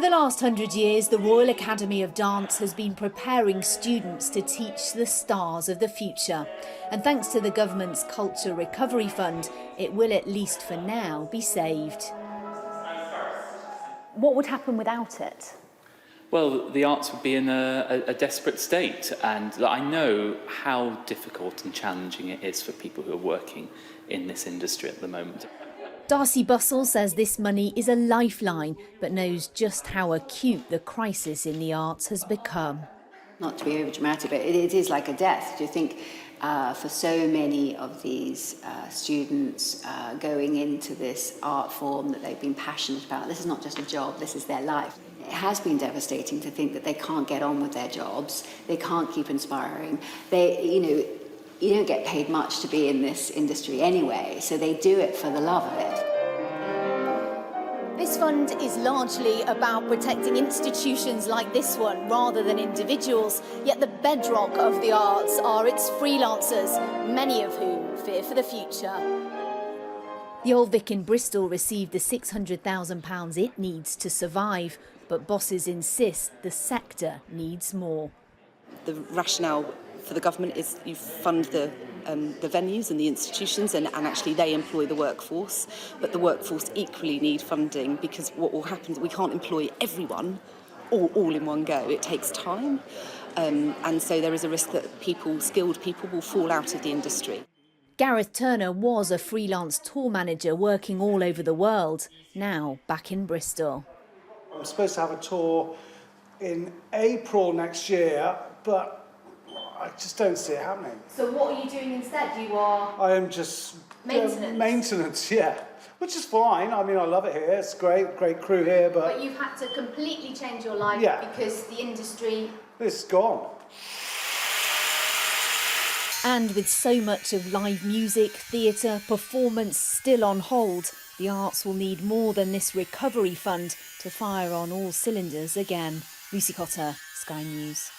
the last 100 years, the Royal Academy of Dance has been preparing students to teach the stars of the future. And thanks to the government's Culture Recovery Fund, it will, at least for now, be saved. What would happen without it? Well, the arts would be in a desperate state, and I know how difficult and challenging it is for people who are working in this industry at the moment. Darcy Bussell says this money is a lifeline, but knows just how acute the crisis in the arts has become. Not to be over dramatic, but it is like a death. Do you think for so many of these students going into this art form that they've been passionate about, this is not just a job, this is their life. It has been devastating to think that they can't get on with their jobs, they can't keep inspiring. You don't get paid much to be in this industry anyway, so they do it for the love of it. This fund is largely about protecting institutions like this one rather than individuals, yet the bedrock of the arts are its freelancers, many of whom fear for the future. The Old Vic in Bristol received the £600,000 it needs to survive, but bosses insist the sector needs more. The rationale for the government is you fund the venues and the institutions, and actually they employ the workforce, but the workforce equally need funding, because what will happen is we can't employ everyone all in one go. It takes time, and so there is a risk that skilled people will fall out of the industry. Gareth Turner was a freelance tour manager working all over the world, now back in Bristol. I'm supposed to have a tour in April next year, but I just don't see it happening. So what are you doing instead? I am just... Maintenance? Maintenance, yeah. Which is fine. I mean, I love it here. It's great crew here, but... But you've had to completely change your life because the industry... It's gone. And with so much of live music, theatre, performance still on hold, the arts will need more than this recovery fund to fire on all cylinders again. Lucy Cotter, Sky News.